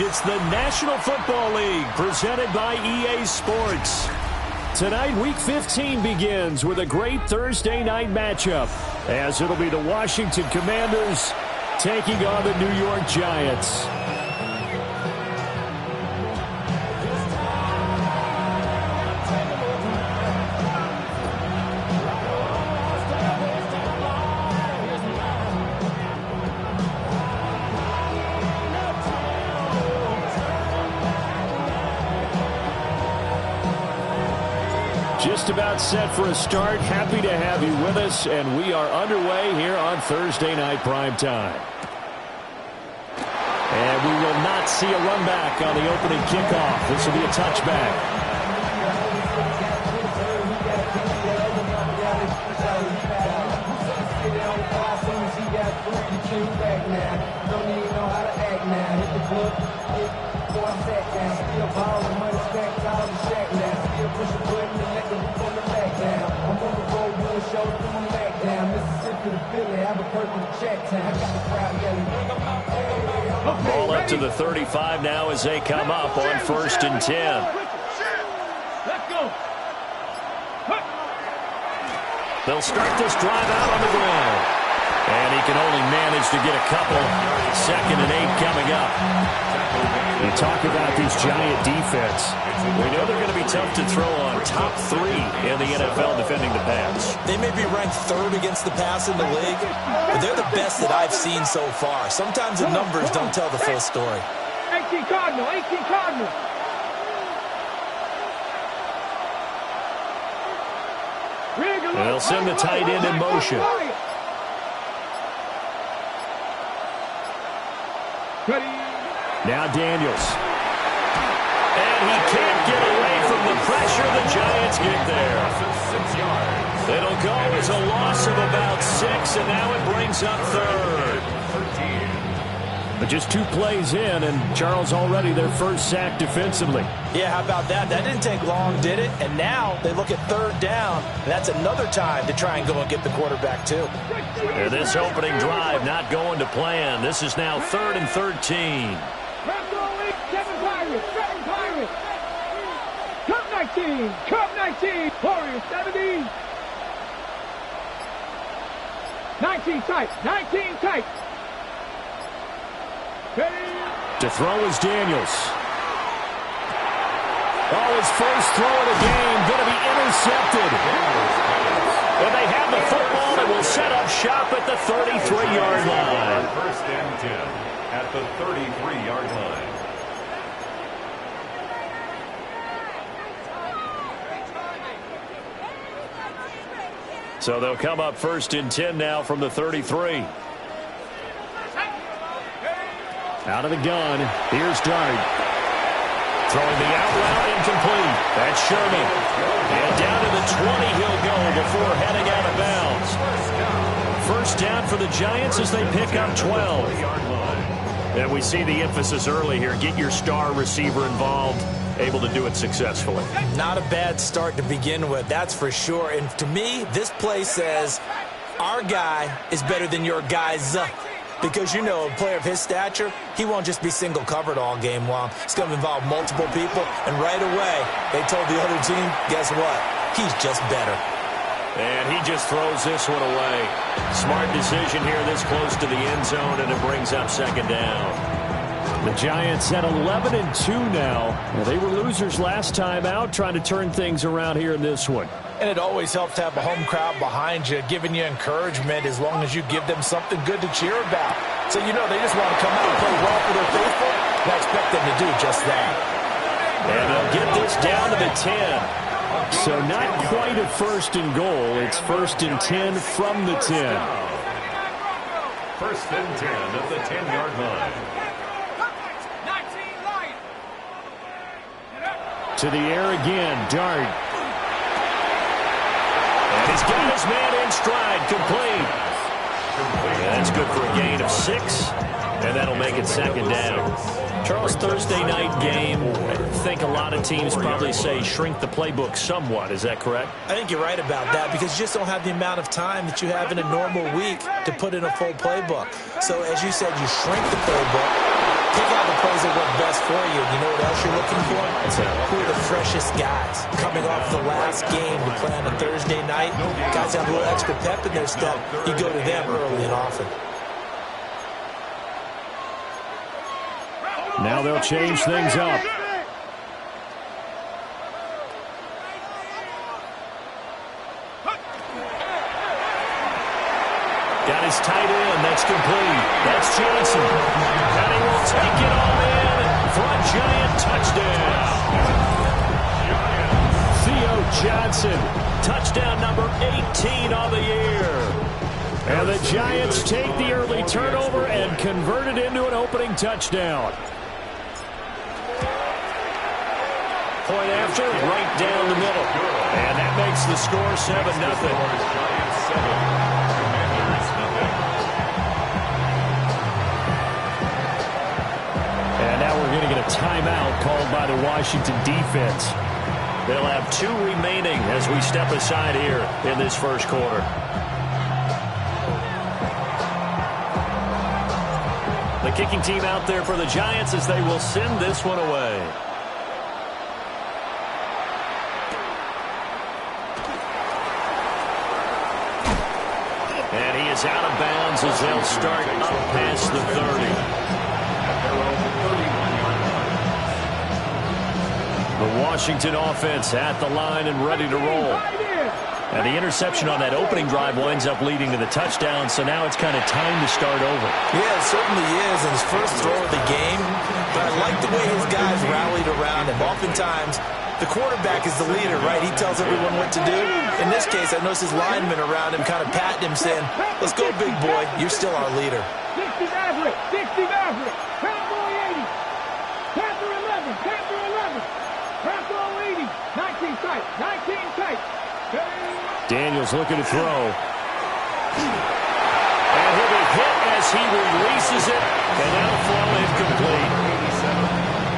It's the National Football League presented by EA Sports. Tonight, Week 15 begins with a great Thursday night matchup, as it'll be the Washington Commanders taking on the New York Giants. Just about set for a start. Happy to have you with us, and we are underway here on Thursday night primetime. And we will not see a run back on the opening kickoff. This will be a touchback. Ball up to the 35 now as they come up on 1st and 10. They'll start this drive out on the ground. And he can only manage to get a couple. 2nd and 8 coming up. You talk about these Giant defense. We know they're going to be tough to throw on. Top 3 in the NFL defending the pass. They may be ranked 3rd against the pass in the league, but they're the best that I've seen so far. Sometimes the numbers don't tell the full story. 18 Cardinal, 18 Cardinal. They'll send the tight end in motion. Now Daniels. And he can't get away from the pressure. The Giants get there. It'll go as a loss of about 6, and now it brings up 3rd. But just 2 plays in, and Charles already their first sack defensively. Yeah, how about that? That didn't take long, did it? And now they look at 3rd down, and that's another time to try and go and get the quarterback, too. And this opening drive not going to plan. This is now 3rd and 13. Cup 19, Warriors 70. 19 tight, 19 tight. To throw is Daniels. Oh, his first throw of the game going to be intercepted. And they have the football and will set up shop at the 33-yard line. 1st and 10 at the 33-yard line. So they'll come up 1st and 10 now from the 33. Out of the gun. Here's Dart. Throwing the out route incomplete. That's Sherman. And down to the 20 he'll go before heading out of bounds. 1st down for the Giants as they pick up 12. And we see the emphasis early here. Get your star receiver involved. Able to do it successfully. Not a bad start to begin with, that's for sure. And to me, this play says our guy is better than your guy's. Because, you know, a player of his stature, he won't just be single covered all game long. It's going to involve multiple people. And right away, they told the other team, guess what? He's just better. And he just throws this one away. Smart decision here this close to the end zone, and it brings up 2nd down. The Giants at 11-2 now. Well, they were losers last time out, trying to turn things around here in this one. And it always helps to have a home crowd behind you, giving you encouragement as long as you give them something good to cheer about. So, you know, they just want to come out and play well for their faithful, and I expect them to do just that. And they'll get this down to the 10. So not quite a 1st and goal. It's 1st and 10 from the 10. 1st and 10 at the 10-yard line. To the air again, Dart. And he's got his man in stride, complete. And that's good for a gain of 6, and that'll make it 2nd down. Charles, Thursday night game, I think a lot of teams probably say shrink the playbook somewhat. Is that correct? I think you're right about that because you just don't have the amount of time that you have in a normal week to put in a full playbook. So, as you said, you shrink the playbook, pick out the plays that work best for you. You know what else you're looking for? Who are the freshest guys coming off the last game to play on a Thursday night? Guys have a little extra pep in their step. You go to them early and often. Now they'll change things up. Got his tight end. That's complete. That's Johnson. And he will take it all in for a Giant touchdown. Theo Johnson. Touchdown number 18 on the year. And the Giants take the early turnover and convert it into an opening touchdown. Point after, right down the middle. And that makes the score 7-0. And now we're going to get a timeout called by the Washington defense. They'll have 2 remaining as we step aside here in this first quarter. The kicking team out there for the Giants as they will send this one away. And he is out of bounds as they'll start up past the 30. The Washington offense at the line and ready to roll. And the interception on that opening drive winds up leading to the touchdown, so now it's kind of time to start over. Yeah, it certainly is in his first throw of the game. But I like the way his guys rallied around him. Oftentimes, the quarterback is the leader, right? He tells everyone what to do. In this case, I noticed his linemen around him kind of patting him, saying, let's go, big boy. You're still our leader. 60 Maverick, 60 Maverick, Cowboy 80, Panther 11, Panther 11, Panther 80, 19 tight, 19 tight. Daniels looking to throw. And he'll be hit as he releases it, and that'll fall incomplete.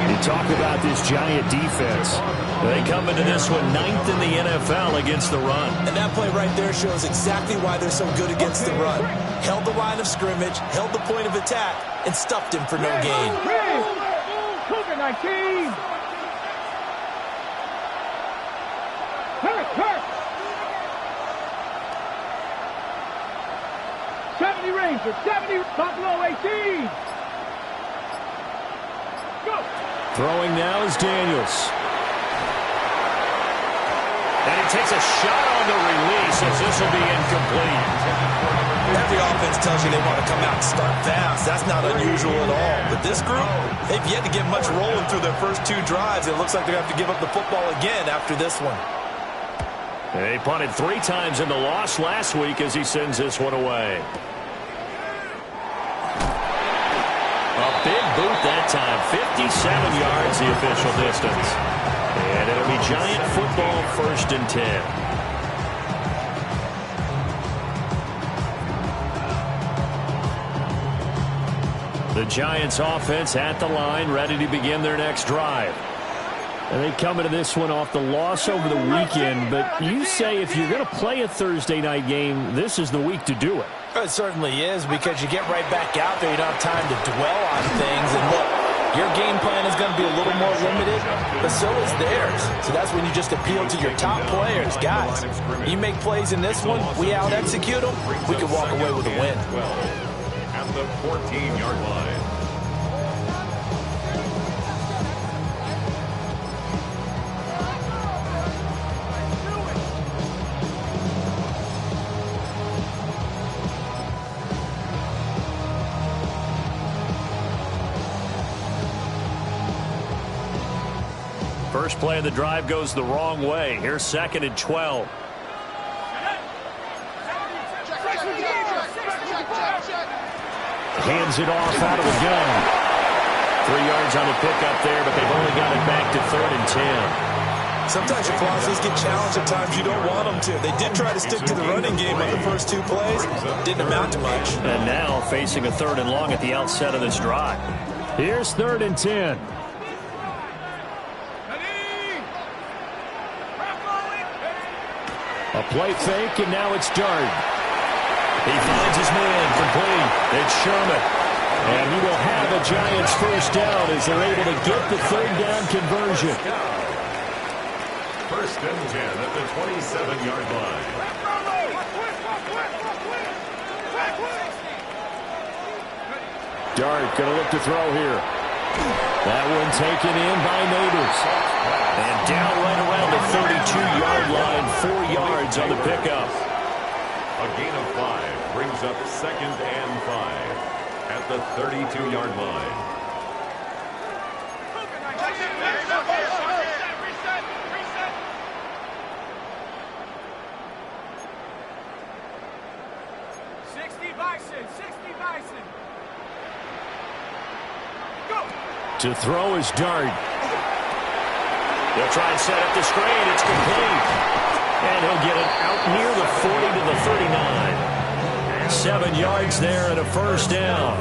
You talk about this Giant defense. They come into this one 9th in the NFL against the run. And that play right there shows exactly why they're so good against the run. Held the line of scrimmage, held the point of attack, and stuffed him for no gain. Cougar 19. Hurt. 70 Rangers, 70 Buffalo 18. Go. Throwing now is Daniels. And he takes a shot on the release as this will be incomplete. Every offense tells you they want to come out and start fast. That's not unusual at all. But this group, they've yet to get much rolling through their first 2 drives. It looks like they're going to have to give up the football again after this one. They punted 3 times in the loss last week as he sends this one away. A big boot that time. 57 yards the official distance. And it'll be Giant football 1st and 10. The Giants offense at the line, ready to begin their next drive. And they come into this one off the loss over the weekend, but you say if you're going to play a Thursday night game, this is the week to do it. It certainly is, because you get right back out there. You don't have time to dwell on things. And look, your game plan is going to be a little more limited, but so is theirs. So that's when you just appeal to your top players. Guys, you make plays in this one, we out-execute them, we can walk away with a win. At the 14-yard line. First play of the drive goes the wrong way. Here's 2nd and 12. Hands it off out of the gun. 3 yards on the pickup there, but they've only got it back to 3rd and 10. Sometimes your philosophies get challenged at times you don't want them to. They did try to stick to the running game on the first 2 plays. Didn't amount to much. And now facing a 3rd and long at the outset of this drive. Here's 3rd and 10. A play fake, and now it's Dart. He finds his man, complete. It's Sherman. And he will have a Giants first down as they're able to get the 3rd down conversion. 1st and 10 at the 27-yard line. Dart going to look to throw here. That one taken in by Neighbors. And down right around the 32-yard line, 4 yards on the pickup. A gain of 5 brings up 2nd and 5 at the 32-yard line. To throw is Dart. He'll try and set up the screen. It's complete. And he'll get it out near the 40 to the 39. 7 yards there and a first down.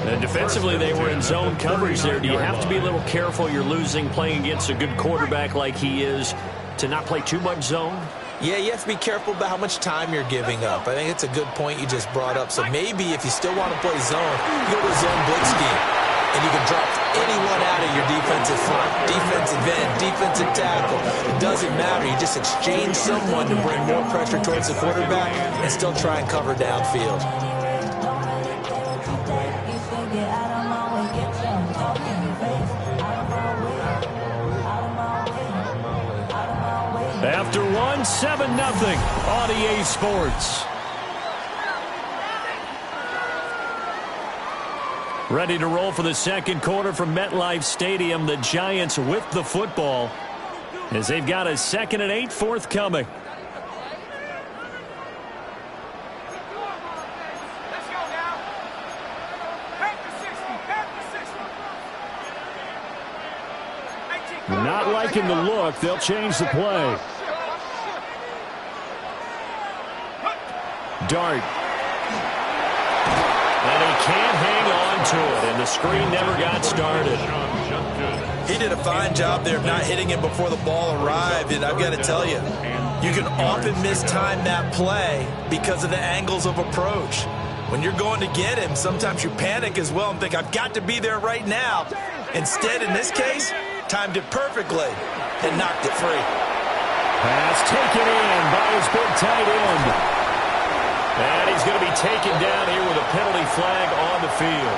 And defensively, they were in zone coverage there. Do you have to be a little careful? You're losing playing against a good quarterback like he is to not play too much zone? Yeah, you have to be careful about how much time you're giving up. I think it's a good point you just brought up. So maybe if you still want to play zone, you go to a zone blitz scheme. And you can drop anyone out of your defensive front, defensive end, defensive tackle. It doesn't matter. You just exchange someone to bring more pressure towards the quarterback and still try and cover downfield. After one, 7-0 on EA Sports. Ready to roll for the second quarter from MetLife Stadium. The Giants with the football as they've got a 2nd and 8 forthcoming. Not liking the look. They'll change the play. Dart. And he can't hang on to it, and the screen never got started. He did a fine job there of not hitting him before the ball arrived, and I've got to tell you, you can often mistime that play because of the angles of approach. When you're going to get him, sometimes you panic as well and think, I've got to be there right now. Instead, in this case, timed it perfectly and knocked it free. Pass taken in by his big tight end. And he's going to be taken down here with a penalty flag on the field.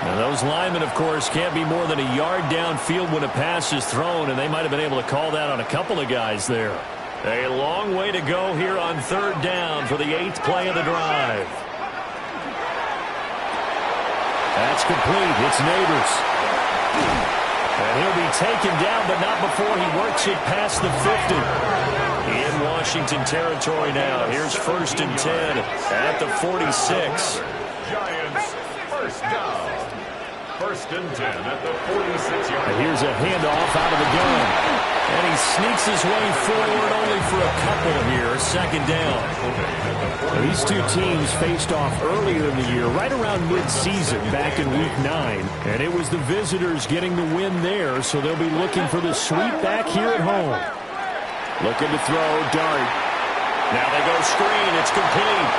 Now, those linemen, of course, can't be more than a yard downfield when a pass is thrown, and they might have been able to call that on a couple of guys there. A long way to go here on 3rd down for the 8th play of the drive. That's complete. It's Neighbors. And he'll be taken down, but not before he works it past the 50. In Washington territory now. Here's 1st and 10 at the 46. Giants first down. 1st and 10 at the 46-yard line. Here's a handoff out of the gun. And he sneaks his way forward only for a couple here. 2nd down. These two teams faced off earlier in the year, right around mid-season, back in Week 9. And it was the visitors getting the win there, so they'll be looking for the sweep back here at home. Looking to throw, Dart. Now they go screen. It's complete.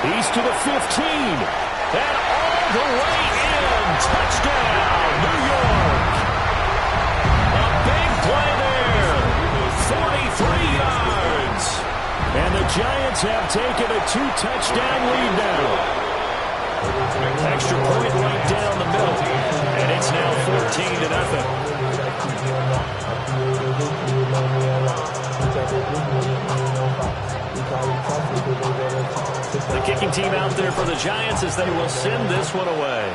He's to the 15. And all the way in. Touchdown, New York. A big play there. 43 yards. And the Giants have taken a 2-touchdown lead now. Extra point right down the middle. And it's now 14-0. The kicking team out there for the Giants as they will send this one away.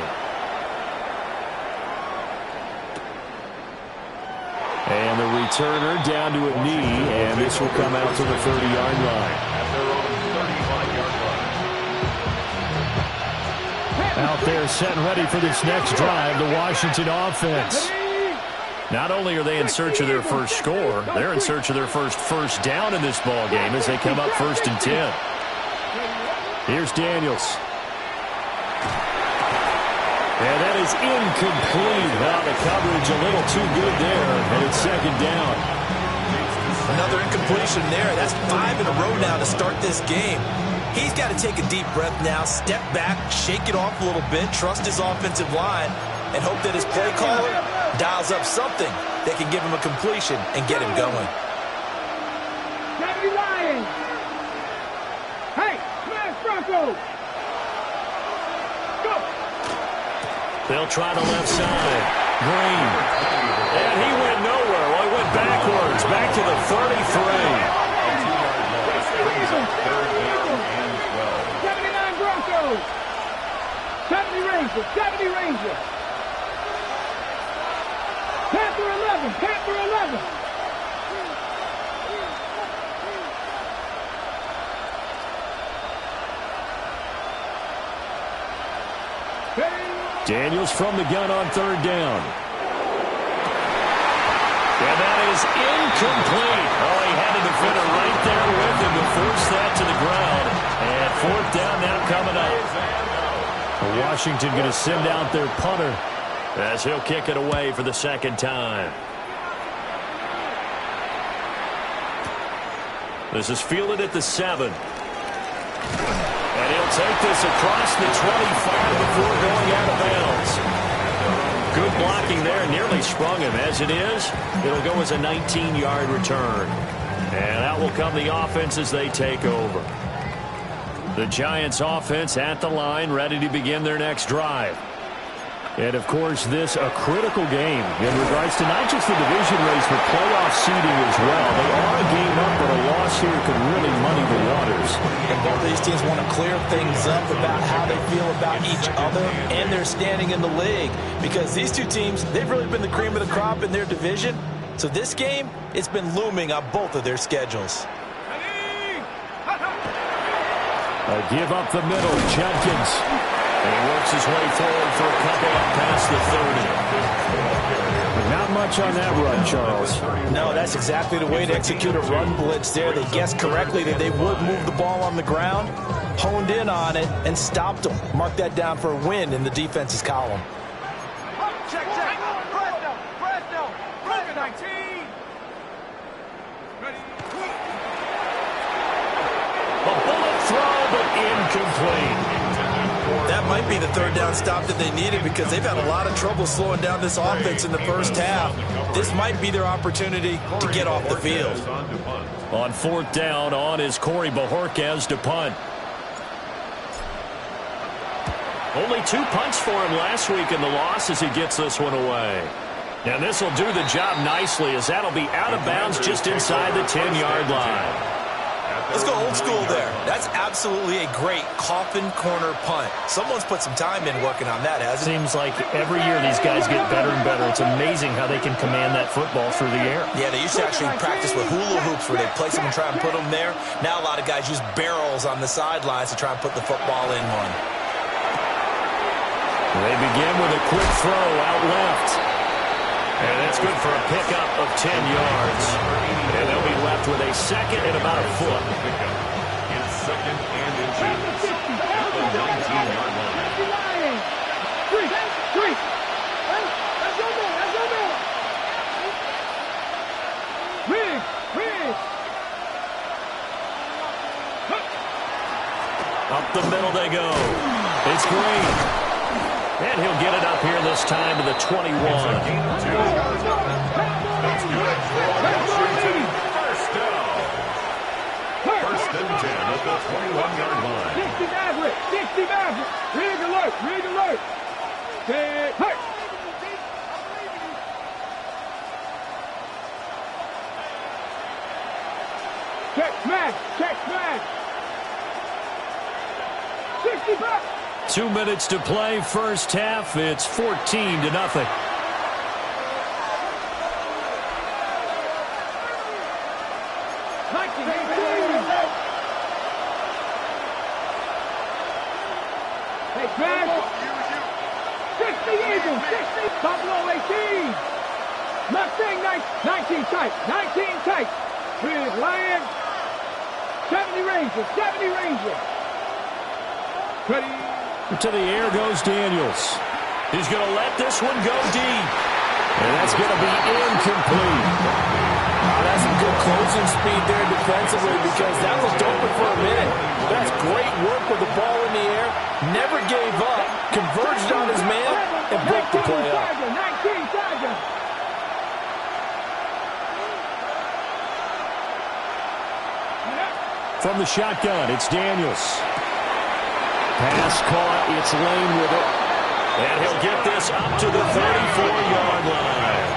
And the returner down to a knee, and this will come out to the 30-yard line. At their own 35-yard line. Out there set and ready for this next drive, the Washington offense. Not only are they in search of their first score, they're in search of their first down in this ball game as they come up 1st and 10. Here's Daniels. And that is incomplete. Well, the coverage a little too good there, and it's second down. Another incompletion there. That's 5 in a row now to start this game. He's got to take a deep breath now, step back, shake it off a little bit, trust his offensive line, and hope that his play caller dials up something that can give him a completion and get him going. Lions. Hey, smash Broncos. Go. They'll try the left side. Green. And he went nowhere. Well, he went backwards. Back to the 33. 79 Broncos. 70 Rangers. 70 Rangers. Panther 11. Panther 11. Daniels from the gun on third down. And that is incomplete. Oh, he had a defender right there with him to force that to the ground. And fourth down now coming up. Washington going to send out their punter as he'll kick it away for the second time. This is fielded at the 7. And he'll take this across the 25 before going out of bounds. Good blocking there. Nearly sprung him. As it is, it'll go as a 19-yard return. And that will come the offense as they take over. The Giants offense at the line, ready to begin their next drive. And, of course, this a critical game in regards to not just the division race, but playoff seeding as well. They are a game up, but a loss here could really muddy the waters. And both of these teams want to clear things up about how they feel about each other and their standing in the league. Because these two teams, they've really been the cream of the crop in their division. So this game, it's been looming on both of their schedules. A give up the middle, Judkins. And he works his way forward for a couple up past the 30. Not much on that run, Charles. No, that's exactly the way to execute a run blitz there. They guessed correctly that they would move the ball on the ground, honed in on it, and stopped them. Mark that down for a win in the defense's column. Check. Presto. 19. A bullet throw, but incomplete. That might be the third down stop that they needed because they've had a lot of trouble slowing down this offense in the first half. This might be their opportunity to get off the field. On fourth down, on is Corey Bojorquez to punt. Only 2 punts for him last week in the loss as he gets this one away. And this will do the job nicely as that'll be out of bounds just inside the 10-yard line. Let's go old school there. That's absolutely a great coffin corner punt. Someone's put some time in working on that, hasn't it? Seems like every year these guys get better and better. It's amazing how they can command that football through the air. Yeah, they used to actually practice with hula hoops where they place them and try and put them there. Now a lot of guys use barrels on the sidelines to try and put the football in one. They begin with a quick throw out left. And that's good for a pickup of 10 yards. And they'll be left with a second and about a foot. It's second and inches at the 19-yard line. Three. Riggs. Up the middle they go. It's Green. And he'll get it up here this time to the 21. That's good for Washington. First down. First and 10 at the 21-yard line. 60 Maverick. Rig alert. Stay hurt. Check smash. 65. 2 minutes to play, first half. It's 14-0. Hey, man. 60 Eagles. 60. Buffalo 18. Mustang 19 tight. With Lions. 70 Rangers. Ready. To the air goes Daniels. He's going to let this one go deep. And that's going to be incomplete. That's some good closing speed there defensively because that was open for a minute. That's great work with the ball in the air. Never gave up. Converged on his man and broke the play up. 19 Tiger. From the shotgun, it's Daniels. Pass caught. It's Lane with it. And he'll get this up to the 34-yard line.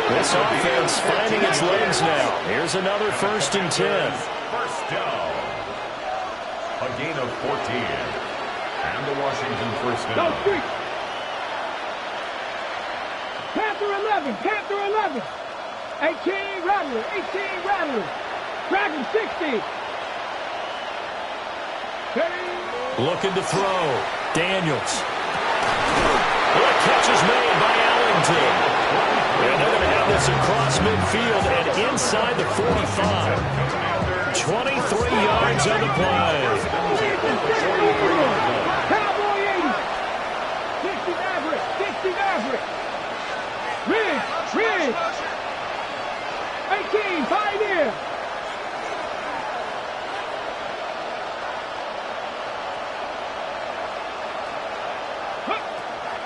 This offense finding its legs now. Here's another 1st and 10. First down. A gain of 14. And the Washington first down. Go street. Panther 11. Panther 11. 18 Rattler. 18 Rattler. Dragon 60. Looking to throw. Daniels. The catch is made by Allington. And they're going to have this across midfield and inside the 45. 23 yards on the play. Cowboy 80. 60 Maverick. 60 Maverick. Ridge. 18. 5 here.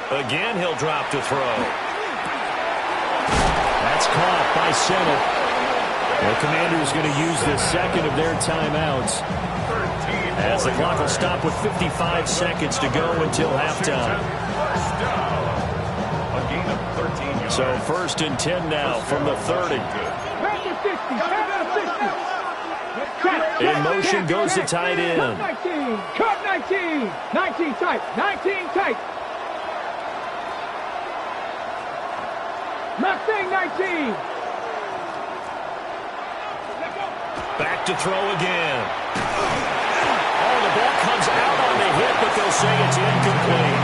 Again, he'll drop to throw. That's caught by Senate. The Commanders going to use the second of their timeouts as the clock will stop with 55 seconds to go until halftime. So 1st and 10 now from the 30. In motion goes the tight end. Cut 19. 19 tight. 19 tight. Mustang 19. Back to throw again. Oh, the ball comes out on the hit, but they'll say it's incomplete.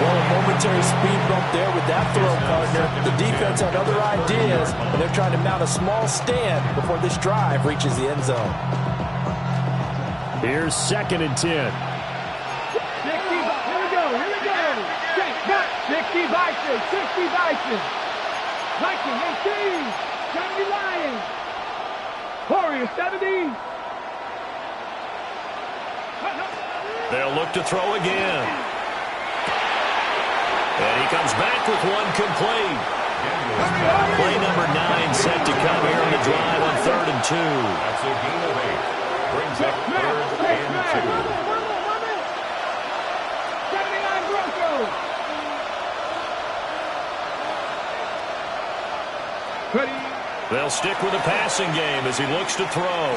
Well, a momentary speed bump there with that throw, partner. The defense had other ideas, and they're trying to mount a small stand before this drive reaches the end zone. Here's 2nd and 10. 60. Here we go. 60 Bison. 60 Bison. Viking 18. 70 Lions. Warriors 70. They'll look to throw again. And he comes back with one complete. Play number 9 set to come here in the drive on 3rd and 2. That's a gain of 8. Brings up 3rd and 2. 79 Broncos. They'll stick with the passing game as he looks to throw. Work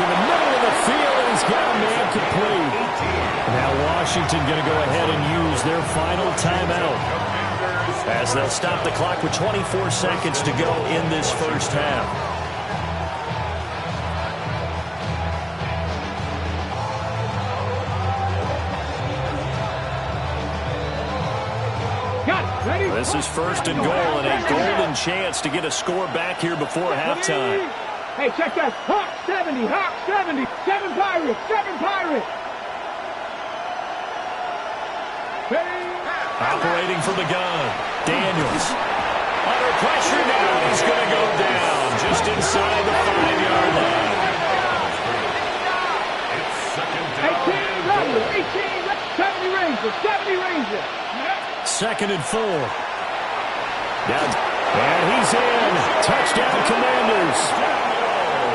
in the middle of the field, and he's got a man complete. Now Washington going to go ahead and use their final timeout as they'll stop the clock with 24 seconds to go in this first half. This is 1st and goal and a golden chance to get a score back here before halftime. Hey, check that. Hawk 70. Hawk 70. 7 Pirates. 7 Pirates. Operating from the gun. Daniels. Under pressure now. He's going to go down just inside the 5-yard line. It's 2nd down. 18 70 Rangers. 70 Rangers. 2nd and 4. And he's in. Touchdown, Commanders.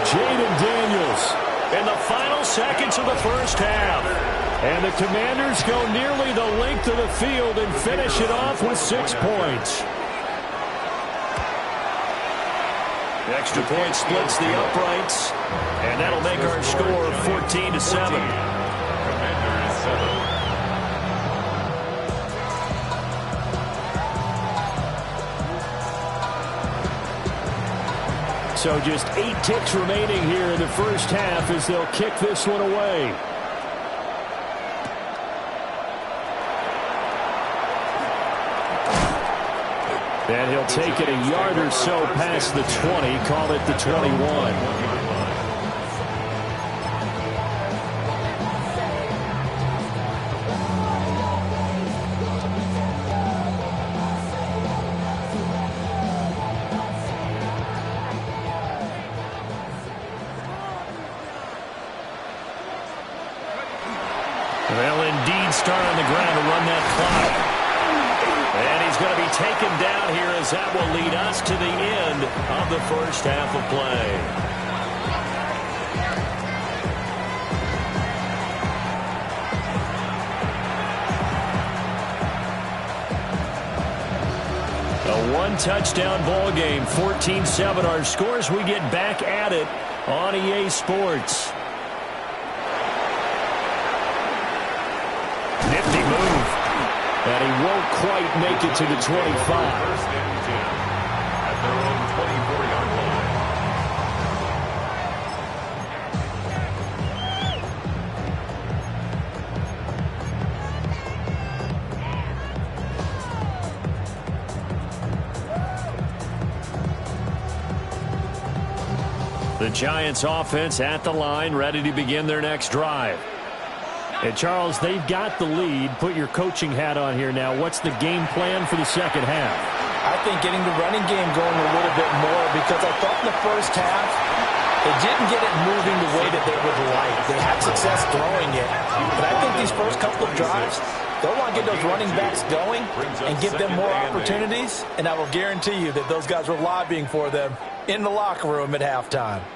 Jaden Daniels in the final seconds of the first half. And the Commanders go nearly the length of the field and finish it off with 6 points. The extra point splits the uprights, and that'll make our score 14-7. Commanders 7. So just 8 ticks remaining here in the first half as they'll kick this one away. And he'll take it a yard or so past the 20, call it the 21. They'll indeed start on the ground to run that clock. And he's going to be taken down here as that will lead us to the end of the first half of play. A one-touchdown ball game, 14-7 our scores. We get back at it on EA Sports. Nifty move. And he won't quite make it to the 25. First and 10 at their own 24-yard line. The Giants offense at the line, ready to begin their next drive. And Charles, they've got the lead. Put your coaching hat on here now. What's the game plan for the second half? I think getting the running game going a little bit more, because I thought in the first half they didn't get it moving the way that they would like. They had success throwing it. But I think these first couple of drives, they'll want to get those running backs going and give them more opportunities. And I will guarantee you that those guys were lobbying for them in the locker room at halftime.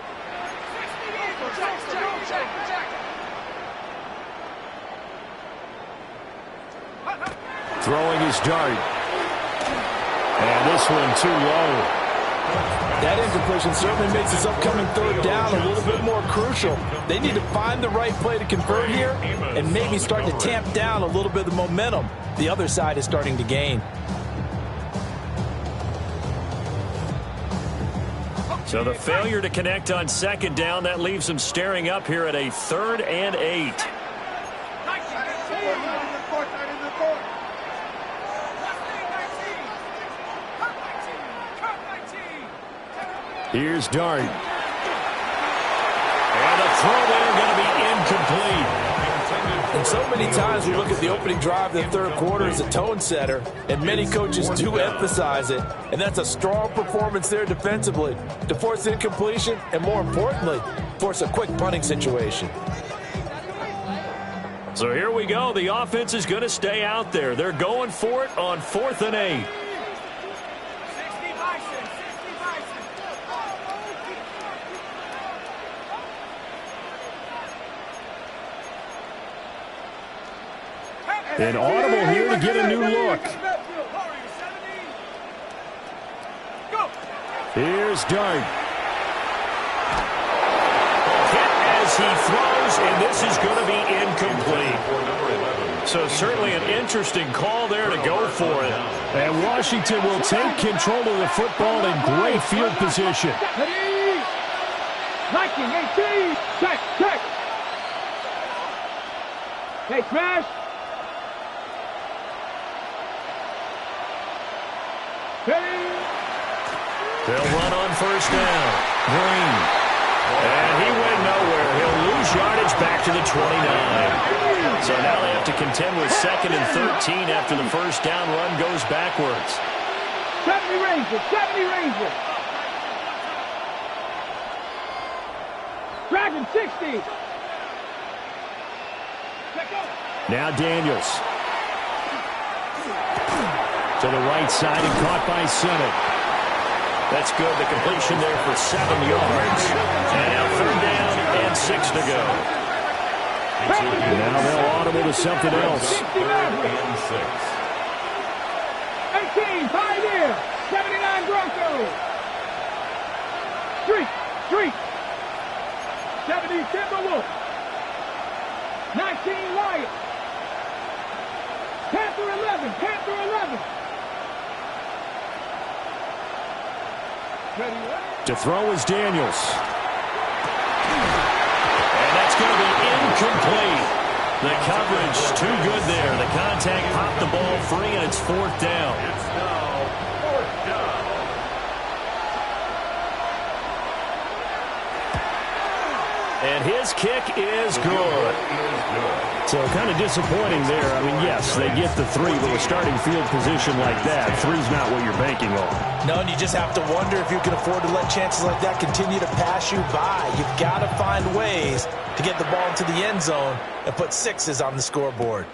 Throwing his dart. And this one too low. That incompletion certainly makes this upcoming third down a little bit more crucial. They need to find the right play to convert here and maybe start to tamp down a little bit of the momentum the other side is starting to gain. So the failure to connect on second down, that leaves them staring up here at a 3rd and 8. Here's Dart. And the throw there going to be incomplete. And so many times we look at the opening drive of the third quarter as a tone setter, and many coaches do emphasize it. And that's a strong performance there defensively to force incompletion and, more importantly, force a quick punting situation. So here we go. The offense is going to stay out there. They're going for it on 4th and 8. An audible here to get a new look. Here's Dart. Hit as he throws, and this is going to be incomplete. So certainly an interesting call there to go for it. And Washington will take control of the football in great field position. 19-18. Check. Hey, Crash. They'll run on first down. Green. And he went nowhere. He'll lose yardage back to the 29. So now they have to contend with 2nd and 13 after the first down run goes backwards. 70 Rangers. Dragon 60. Now Daniels. To the right side and caught by Simmons. That's good. The completion there for 7 yards. And now 3rd down and 6 to go. Now they'll audible to something else. 3rd and 6. 18, Pioneer. 79 Broncos. Street. 70 Timberwolves. 19 Lions. Panther 11. To throw is Daniels. And that's going to be incomplete. The coverage too good there. The contact popped the ball free, and it's 4th down. It's now 4th down. And his kick is good. So kind of disappointing there. I mean, yes, they get the 3, but with starting field position like that, 3's not what you're banking on. No, and you just have to wonder if you can afford to let chances like that continue to pass you by. You've got to find ways to get the ball into the end zone and put 6s on the scoreboard.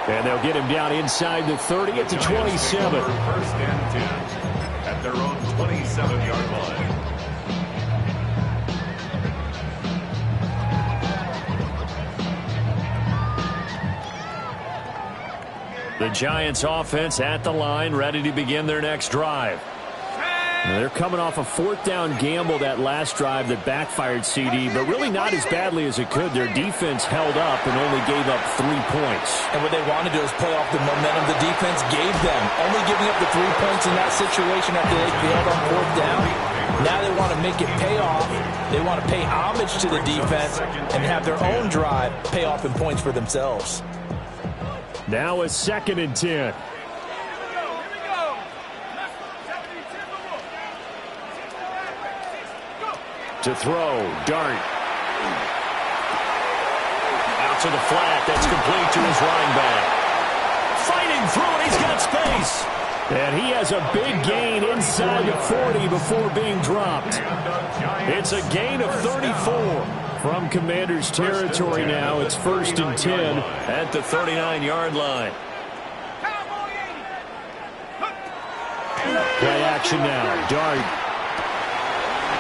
And they'll get him down inside the 30 at the 27. First and 10 at their own 27-yard line. The Giants offense at the line, ready to begin their next drive. And they're coming off a 4th down gamble that last drive that backfired CD, but really not as badly as it could. Their defense held up and only gave up 3 points. And what they want to do is play off the momentum the defense gave them. Only giving up the 3 points in that situation after they failed on 4th down. Now they want to make it pay off. They want to pay homage to the defense and have their own drive pay off in points for themselves. Now a 2nd and 10. To throw, Dart. Out to the flat, that's complete to his running back. Fighting through it, he's got space. And he has a big gain inside the 40 before being dropped. It's a gain of 34. From Commanders territory now, it's 1st and 10 at the 39-yard line. Play action now, Dart.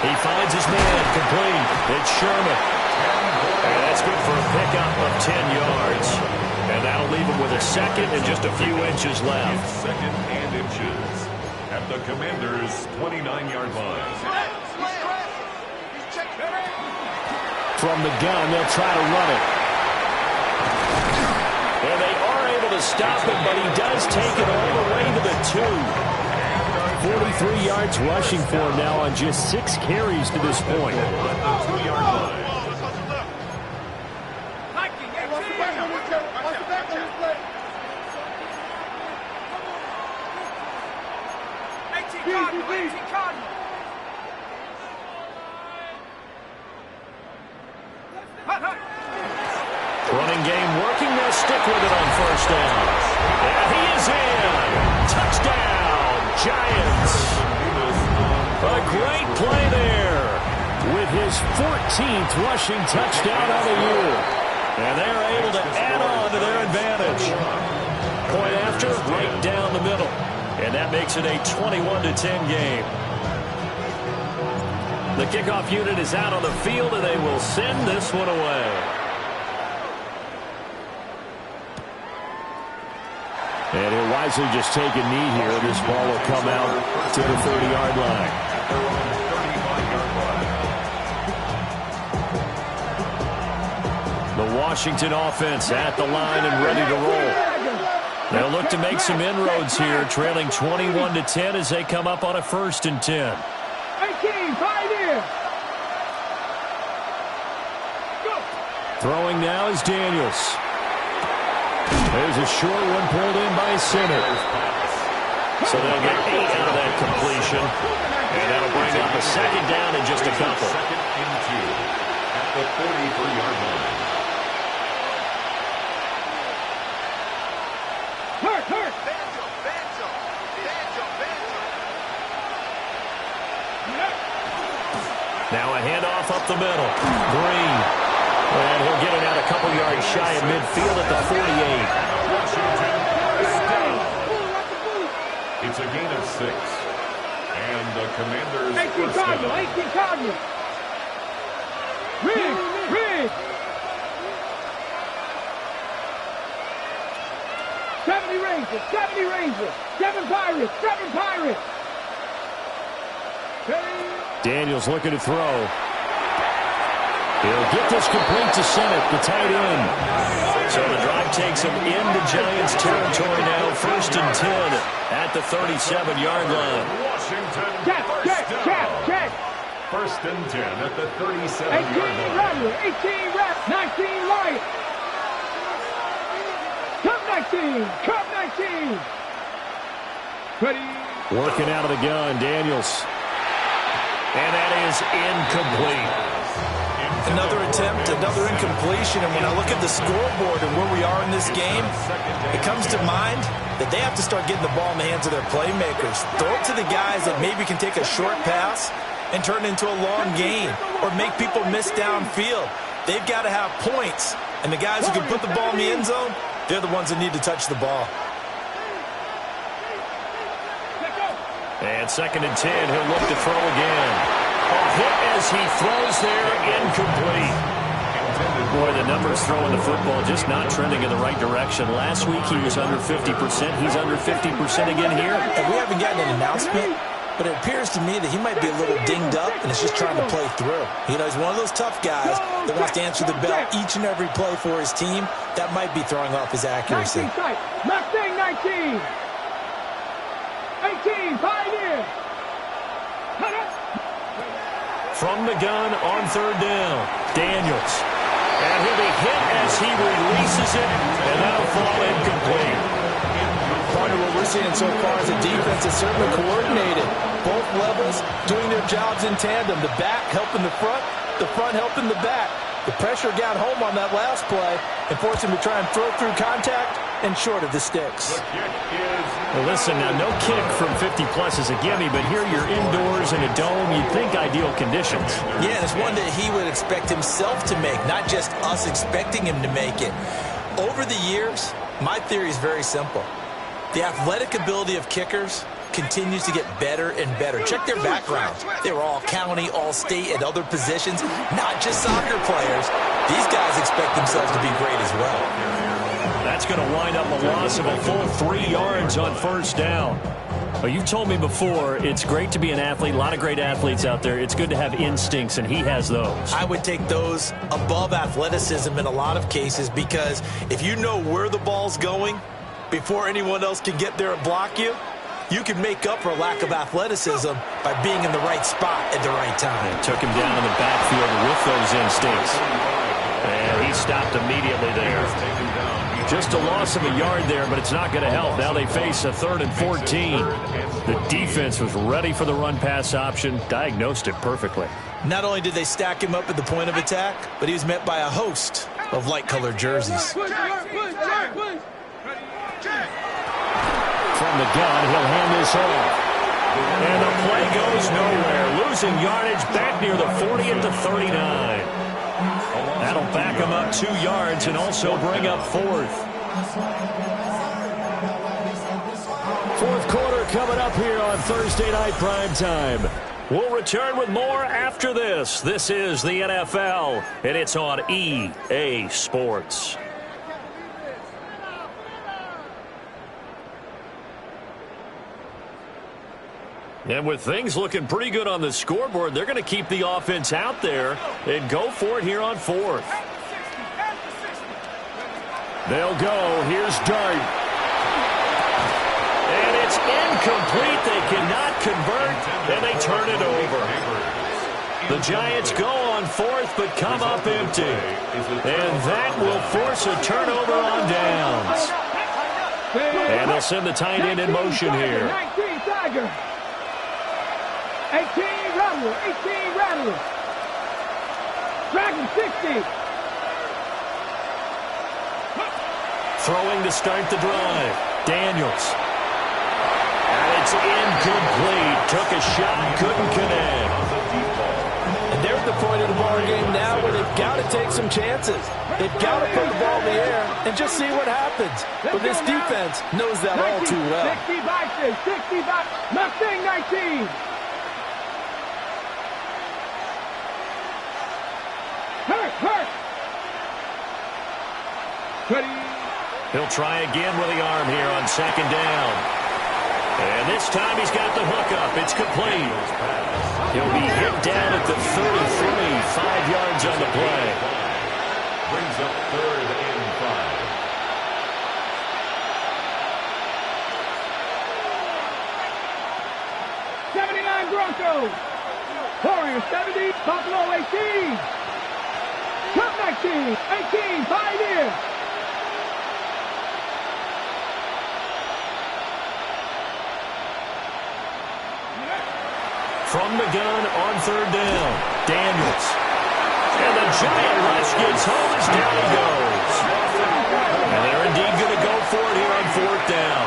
He finds his man, complete. It's Sherman. And that's good for a pickup of 10 yards. And that'll leave him with a 2nd and just a few inches left. 2nd and inches at the Commanders' 29-yard line. From the gun, they'll try to run it. And they are able to stop him, but he does take it all the way to the 2. 43 yards rushing for him now on just 6 carries to this point. Running game working. They'll stick with it on 1st down. And he is in. Touchdown, Giants. A great play there with his 14th rushing touchdown of the year. And they're able to add on to their advantage. Point after, right down the middle. And that makes it a 21-10 game. The kickoff unit is out on the field, and they will send this one away. And he'll wisely just take a knee here. This ball will come out to the 30-yard line. The Washington offense at the line and ready to roll. They'll look to make some inroads here, trailing 21-10 as they come up on a 1st and 10. 18, 5 in. Throwing now is Daniels. There's a short one pulled in by center. So they'll get 8 out of that completion. And that'll bring up a 2nd down in just a couple. 2nd and 2 at the 43-yard line. Hurt. Now a handoff up the middle. Green. And he'll get it out a couple yards shy of midfield at the 48. It's a gain of 6. And the Commanders 18 first down. Cardinal, 18 Cardinal. Rig. 70 Rangers, 7 Pirates. Daniels looking to throw. He'll get this complete to Sennett, the tight end. So the drive takes him into Giants territory now, 1st and 10 at the 37-yard line. Washington Check. 1st and 10 at the 37-yard line. 18 Rebel, 19 Lions. Cup 19. Ready. Working out of the gun, Daniels. And that is incomplete. incompletion, and when I look at the scoreboard and where we are in this game, it comes to mind that they have to start getting the ball in the hands of their playmakers. Throw it to the guys that maybe can take a short pass and turn it into a long gain or make people miss downfield. They've got to have points, and the guys who can put the ball in the end zone, they're the ones that need to touch the ball. And 2nd and 10, he'll look to throw again. A hit as he throws there, incomplete. Boy, the numbers throwing the football just not trending in the right direction. Last week he was under 50%. He's under 50% again here. And we haven't gotten an announcement, but it appears to me that he might be a little dinged up and is just trying to play through. You know, he's one of those tough guys that wants to answer the bell each and every play for his team. That might be throwing off his accuracy. 19 tight. Mustang 19. 18, 5 in. Cut it. From the gun on 3rd down, Daniels. And he'll be hit as he releases it, and that'll fall incomplete. Part of what we're seeing so far is the defense is certainly coordinated. Both levels doing their jobs in tandem. The back helping the front helping the back. The pressure got home on that last play and forced him to try and throw through contact and short of the sticks. Well, listen, now no kick from 50-plus is a gimme, but here you're indoors in a dome. You'd think ideal conditions. Yeah, it's one that he would expect himself to make, not just us expecting him to make it. Over the years, my theory is very simple. The athletic ability of kickers continues to get better and better. Check their backgrounds. They were all county, all state, at other positions, not just soccer players. These guys expect themselves to be great as well. That's going to wind up a loss of a full 3 yards on 1st down. Well, you've told me before, it's great to be an athlete. A lot of great athletes out there. It's good to have instincts, and he has those. I would take those above athleticism in a lot of cases, because if you know where the ball's going before anyone else can get there and block you, you can make up for a lack of athleticism by being in the right spot at the right time. And took him down in the backfield with those instincts. And he stopped immediately there. Just a loss of a yard there, but it's not going to help. Now they face a 3rd and 14. The defense was ready for the run-pass option, diagnosed it perfectly. Not only did they stack him up at the point of attack, but he was met by a host of light-colored jerseys. From the gun, he'll hand this off. And the play goes nowhere. Losing yardage back near the 40 at the 39. That'll back him up 2 yards and also bring up 4th. 4th quarter coming up here on Thursday Night Primetime. We'll return with more after this. This is the NFL, and it's on EA Sports. And with things looking pretty good on the scoreboard, they're going to keep the offense out there and go for it here on 4th. They'll go. Here's Dart. And it's incomplete. They cannot convert, and they turn it over. The Giants go on 4th, but come up empty. And that will force a turnover on downs. And they'll send the tight end in motion here. 19 Tiger. 18 Rattler. 18 Rattler. Dragon 60. Throwing to start the drive. Daniels. And it's incomplete. Took a shot, couldn't connect. And they're at the point of the ball game now where they've got to take some chances. They've got to put the ball in the air and just see what happens. But this defense knows that all too well. 65, Mustang 19. Hurt. He'll try again with the arm here on 2nd down. And this time he's got the hook up. It's complete. He'll be hit down at the 33, 5 yards on the play. Brings up 3rd and 5. 79 Broncos. Warriors 70, Buffalo 18. Cup 19, 18, 5 in. From the gun on 3rd down, Daniels. And the giant rush gets home as down he goes. And they're indeed going to go for it here on 4th down.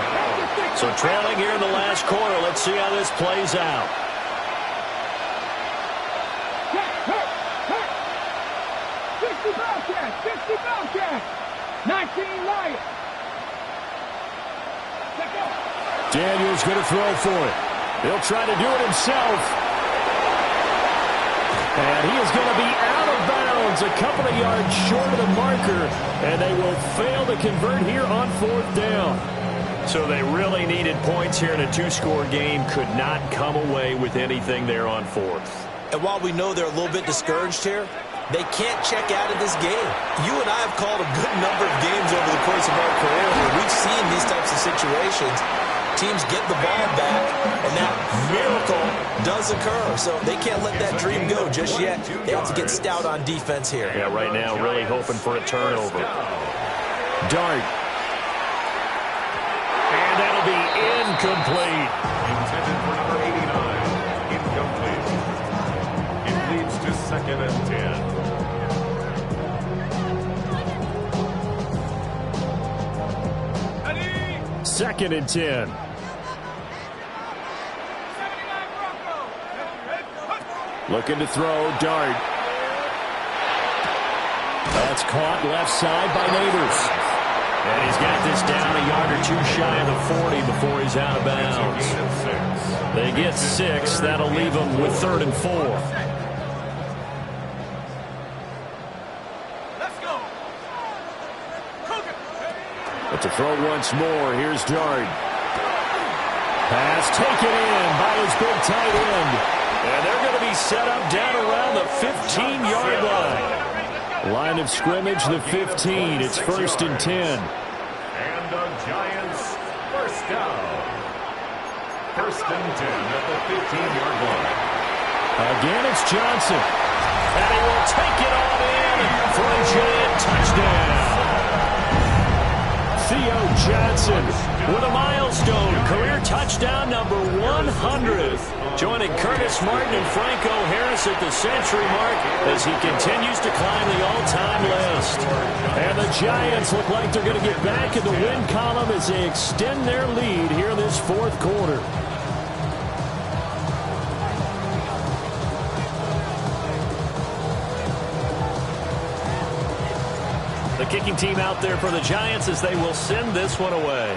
So trailing here in the last quarter. Let's see how this plays out. 60 Bobcats. 19 Lions. Daniels going to throw for it. He'll try to do it himself. And he is going to be out of bounds a couple of yards short of the marker. And they will fail to convert here on 4th down. So they really needed points here in a 2-score game. Could not come away with anything there on 4th. And while we know they're a little bit discouraged here, they can't check out of this game. You and I have called a good number of games over the course of our career where we've seen these types of situations. Teams get the ball back, and that miracle does occur. So they can't let that dream go just yet. They have to get stout on defense here. Yeah, right now really hoping for a turnover. Dart. And that'll be incomplete. Intended for number 89. Incomplete. It leads to 2nd and 10. 2nd and 10. Looking to throw, Dart. That's caught left side by Neighbors. And he's got this down a yard or 2 shy of the 40 before he's out of bounds. They get 6. That'll leave them with 3rd and 4. But to throw once more, here's Dart. Pass taken in by his big tight end. And they're going to be set up down around the 15-yard line. Line of scrimmage, the 15. It's 1st and 10. And the Giants first down. 1st and 10 at the 15-yard line. Again, it's Johnson. And he will take it on in for a Giant touchdown. Theo Johnson with a milestone career touchdown number 100. Joining Curtis Martin and Franco Harris at the century mark as he continues to climb the all-time list. And the Giants look like they're going to get back in the win column as they extend their lead here in this 4th quarter. The kicking team out there for the Giants as they will send this one away.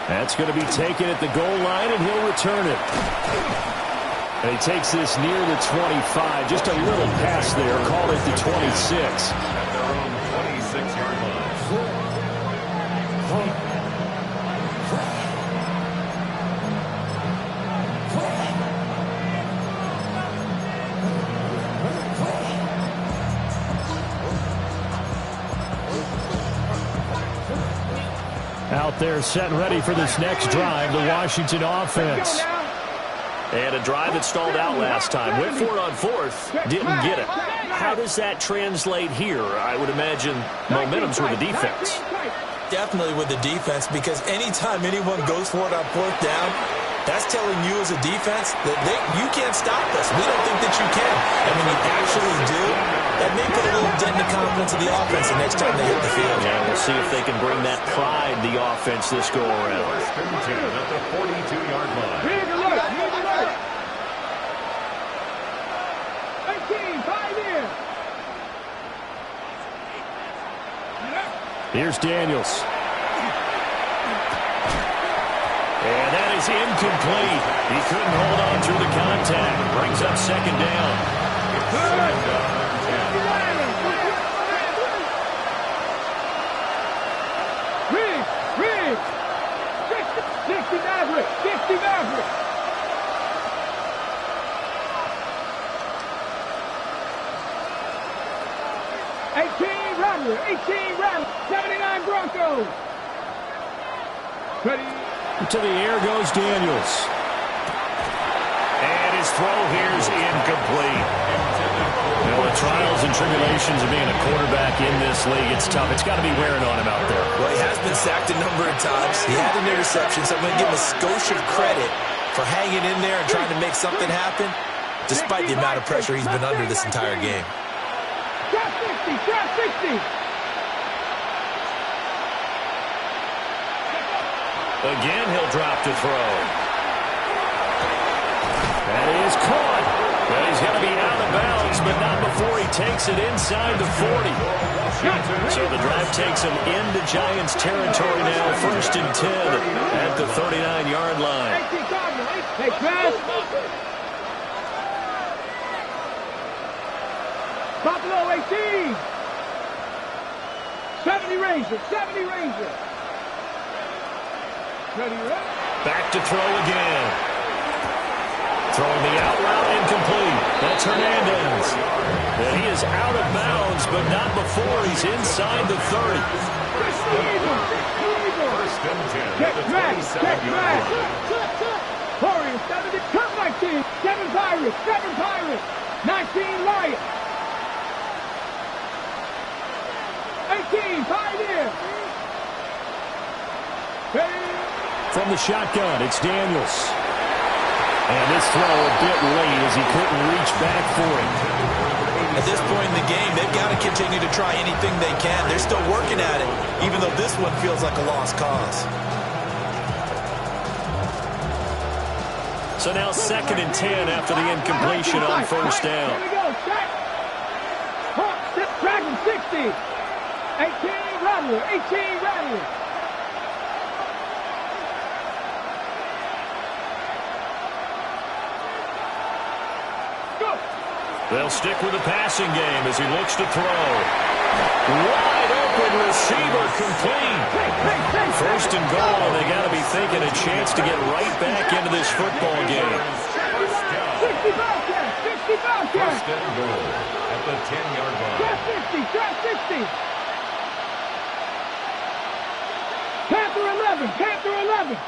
That's going to be taken at the goal line, and he'll return it. And he takes this near the 25. Just a little pass there. Call it the 26. At their own 26-yard line. Out there set ready for this next drive, the Washington offense. And a drive that stalled out last time. Went for it on 4th, didn't get it. How does that translate here? I would imagine momentum's with the defense. Definitely with the defense, because anytime anyone goes for it on 4th down, that's telling you as a defense that you can't stop us. We don't think that you can. And when you actually do, that may put a little dent in the confidence of the offense the next time they hit the field. Yeah, we'll see if they can bring that pride, the offense, this go around. 1st and 10 at the 42-yard line. Big alert, big alert. 18, 5 in. Here's Daniels. And that is incomplete. He couldn't hold on through the contact. Brings up 2nd down. Rig. 60 Maverick. 60 Maverick. Rattler. 18 Rattler. 79 Broncos. Ready. To the air goes Daniels. And his throw here is incomplete. You know, the trials and tribulations of being a quarterback in this league, it's tough. It's got to be wearing on him out there. Well, he has been sacked a number of times. He had an interception, so I'm going to give him a skosh of credit for hanging in there and trying to make something happen, despite the amount of pressure he's been under this entire game. Drop 60, drop 60. Again, he'll drop to throw. That is caught. Well, he's going to be out of bounds, but not before he takes it inside the 40. So the drive takes him into Giants territory now, 1st and 10 at the 39-yard line. Hey, pass. Buffalo 18. 70 Rangers, 70 Rangers. Back to throw again. Throwing the out route incomplete. That's Hernandez. And he is out of bounds, but not before he's inside the 30. Check back, check back. Warriors, 70, cut 19. 7 Pirates, 7 Pirates. 19 Lions. 18 Pioneers. From the shotgun, it's Daniels. And this throw a bit late as he couldn't reach back for it. At this point in the game, they've got to continue to try anything they can. They're still working at it, even though this one feels like a lost cause. So now 2nd and 10 after the incompletion on 1st down. Here we go, check. Dragon 60. 18 Rattler, 18 Rattler. They'll stick with the passing game as he looks to throw. Wide open receiver complete. 1st and goal, and they got to be thinking a chance to get right back into this football game. 60 Bobcats, 60 Bobcats. 1st and goal at the 10-yard line. Drop 60, drop 60. Panther 11, Panther 11.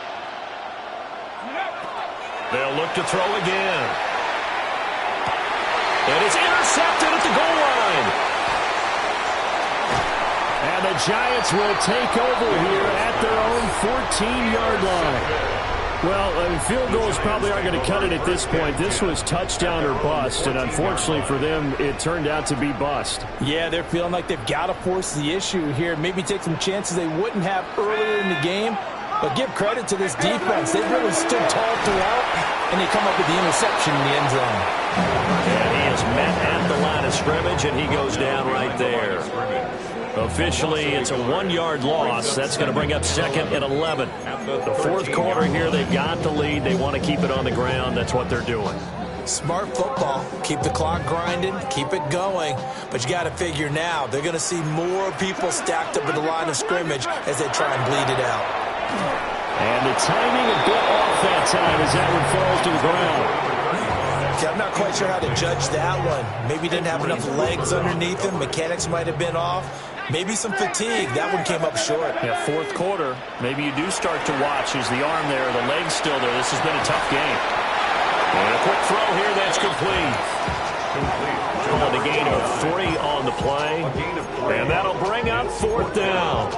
They'll look to throw again. And it's intercepted at the goal line. And the Giants will take over here at their own 14-yard line. Well, field goals probably aren't going to cut it at this point. This was touchdown or bust, and unfortunately for them, it turned out to be bust. Yeah, they're feeling like they've got to force the issue here. Maybe take some chances they wouldn't have earlier in the game. But give credit to this defense. They've really stood tall throughout, and they come up with the interception in the end zone. And he is met at the line of scrimmage, and he goes down right there. Officially, it's a 1-yard loss. That's going to bring up 2nd and 11. The 4th quarter here, they've got the lead. They want to keep it on the ground. That's what they're doing. Smart football. Keep the clock grinding. Keep it going. But you got to figure now, they're going to see more people stacked up at the line of scrimmage as they try and bleed it out. And the timing a bit off that time as that one falls to the ground. Okay, I'm not quite sure how to judge that one. Maybe he didn't have enough legs underneath him. Mechanics might have been off. Maybe some fatigue. That one came up short. Yeah, 4th quarter. Maybe you do start to watch. Is the arm there, the leg's still there. This has been a tough game. And a quick throw here, that's complete. And a gain of 3 on the play. And that'll bring up 4th down.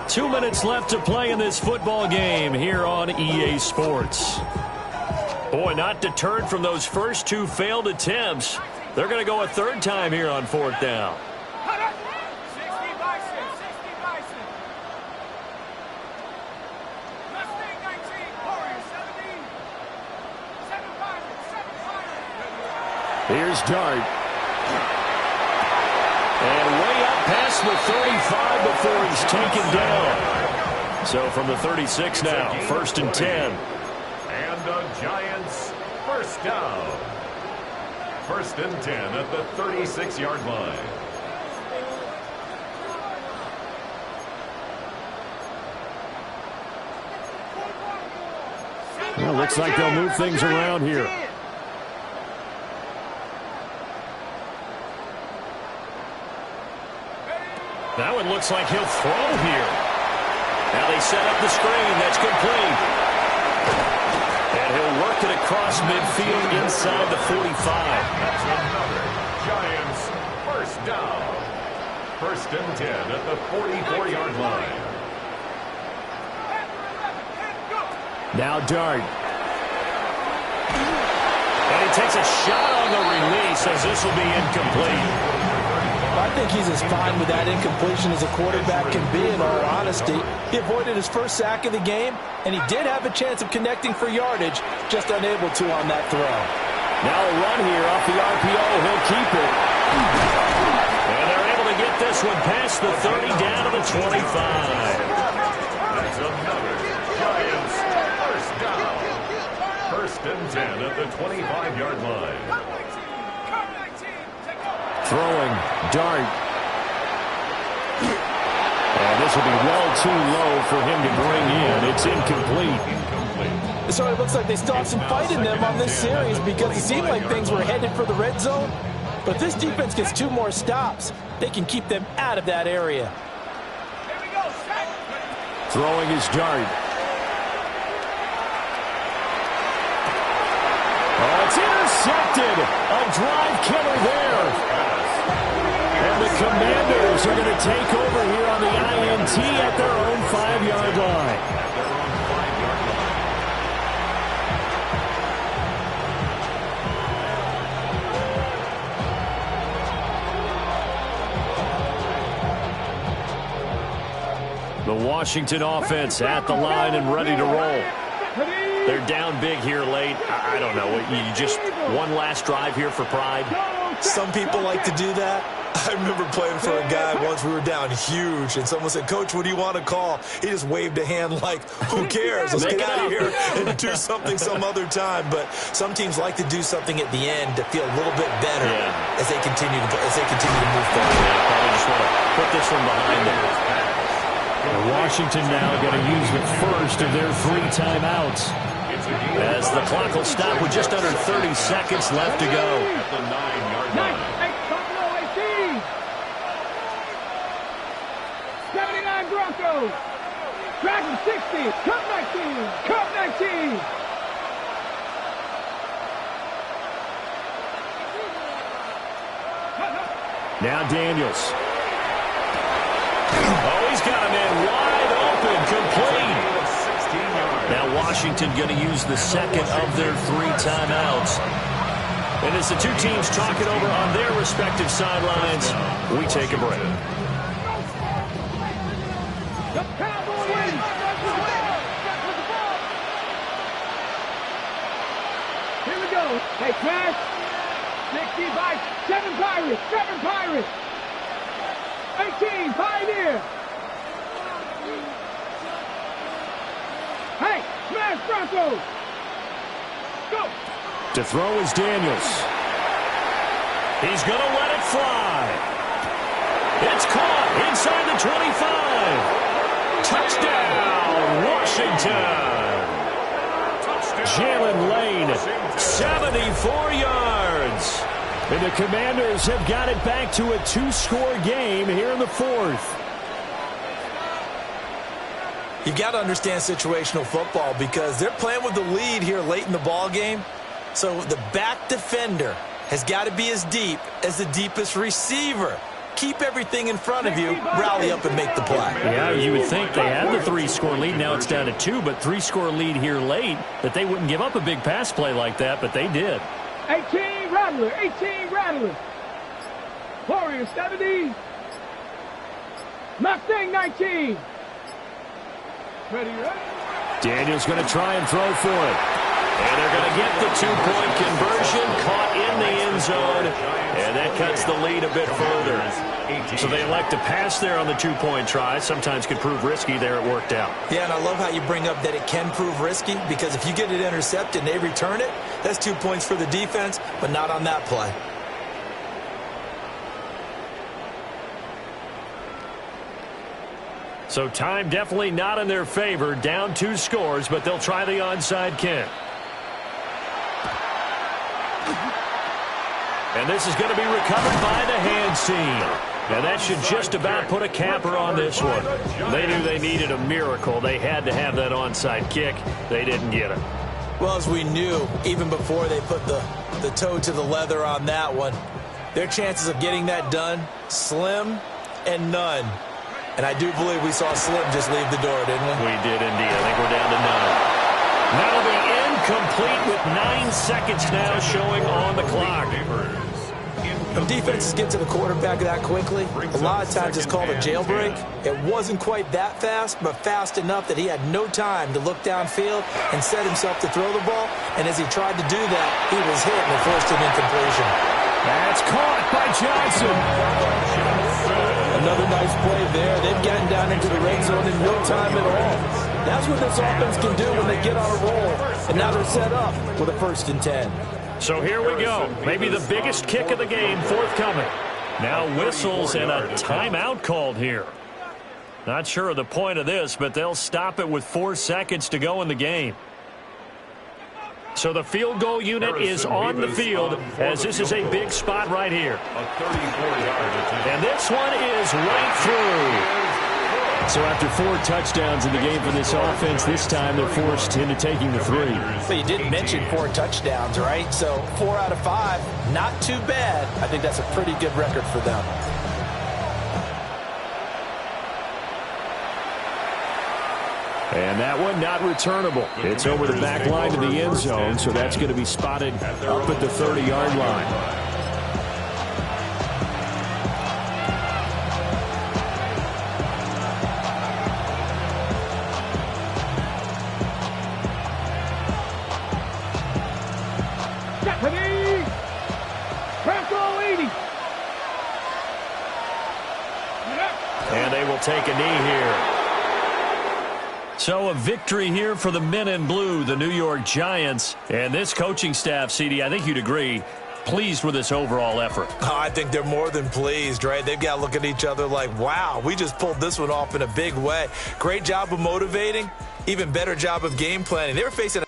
2 minutes left to play in this football game here on EA Sports. Boy, not deterred from those first 2 failed attempts. They're going to go a 3rd time here on 4th down. Here's Dart. And way up past the 35 before he's taken down. So from the 36 now, 1st and 10. And the Giants, 1st down. 1st and 10 at the 36-yard line. Well, looks like they'll move things around here. That one looks like he'll throw here. Now they set up the screen. That's complete. And he'll work it across midfield inside the 45. That's another Giants 1st down. 1st and 10 at the 44-yard line. Now Dart. takes a shot on the release as this will be incomplete. I think he's as fine with that incompletion as a quarterback can be, in all honesty. He avoided his first sack of the game, and he did have a chance of connecting for yardage, just unable to on that throw. Now a run here off the RPO. He'll keep it. And they're able to get this one past the 30 down to the 25. That's another Giants first down. First and 10 at the 25-yard line. Throwing, dart. And this will be well too low for him to bring in. It's incomplete. So it looks like they still have some fight in them on this series because it seemed like things were headed for the red zone. But this defense gets 2 more stops. They can keep them out of that area. Throwing his dart. Oh, it's intercepted. A drive killer there. And the Commanders are going to take over here on the INT at their own 5-yard line. The Washington offense at the line and ready to roll. They're down big here late. I don't know. You just one last drive here for pride. Some people like to do that. I remember playing for a guy once. We were down huge, and someone said, "Coach, what do you want to call?" He just waved a hand like, "Who cares? Let's get out of here and do something some other time." But some teams like to do something at the end to feel a little bit better as they continue to move forward. Probably just want to put this one behind them. Washington now going to use the first of their 3 timeouts as the clock will stop with just under 30 seconds left to go. At the 9-yard line. 79 Broncos. Dragon 60. Cup 19. Cup 19. Now Daniels. Oh, he's got him in wide open, complete. Now Washington going to use the second of their 3 timeouts. And as the 2 teams talk it over on their respective sidelines, we take a break. The Cowboys. Here we go. Hey, Crash. 65. 7 Pirates. 7 Pirates. 18, Pioneer. Hey, smash Broncos. Go. To throw is Daniels. He's going to let it fly. It's caught inside the 25. Touchdown, Washington. Jalen Lane, 74 yards. And the Commanders have got it back to a 2-score game here in the 4th. You've got to understand situational football because they're playing with the lead here late in the ball game. So the back defender has got to be as deep as the deepest receiver. Keep everything in front of you, rally up and make the play. Yeah, you would think they had the 3-score lead. Now it's down to 2, but 3-score lead here late, that they wouldn't give up a big pass play like that, but they did. 18 Rattler. 18 Rattler. Warriors 70. Mustang 19. Ready, ready. Daniels going to try and throw for it. And they're going to get the 2-point conversion, caught in the end zone, and that cuts the lead a bit further. So they elect to pass there on the 2-point try. Sometimes could prove risky. There it worked out. Yeah, and I love how you bring up that it can prove risky because if you get it intercepted and they return it, that's 2 points for the defense, but not on that play. So time definitely not in their favor. Down 2 scores, but they'll try the onside kick. And this is going to be recovered by the hands team. And that should just about put a capper on this one. They knew they needed a miracle. They had to have that onside kick. They didn't get it. Well, as we knew, even before they put the toe to the leather on that one, their chances of getting that done, slim and none. And I do believe we saw Slim just leave the door, didn't we? We did indeed. I think we're down to 9. That'll be incomplete with 9 seconds now showing on the clock. When defenses get to the quarterback that quickly, a lot of times it's called a jailbreak. It wasn't quite that fast, but fast enough that he had no time to look downfield and set himself to throw the ball. And as he tried to do that, he was hit and forced an incompletion. That's caught by Johnson. Another nice play there. They've gotten down into the red zone in no time at all. That's what this offense can do when they get on a roll. And now they're set up with a 1st and 10. So here we go. Maybe the biggest kick of the game forthcoming. Now whistles and a timeout called here. Not sure of the point of this, but they'll stop it with 4 seconds to go in the game. So the field goal unit is on the field as this is a big spot right here. And this one is right through. So after 4 touchdowns in the game for this offense, this time they're forced into taking the 3. So you did mention 4 touchdowns, right? So 4 out of 5, not too bad. I think that's a pretty good record for them. And that one not returnable. It's over the back line to the end zone, so that's going to be spotted up at the 30-yard line. And they will take a knee here. So a victory here for the men in blue, the New York Giants. And this coaching staff, CD, I think you'd agree, pleased with this overall effort. Oh, I think they're more than pleased, right? They've got to look at each other like, wow, we just pulled this one off in a big way. Great job of motivating, even better job of game planning. They were facing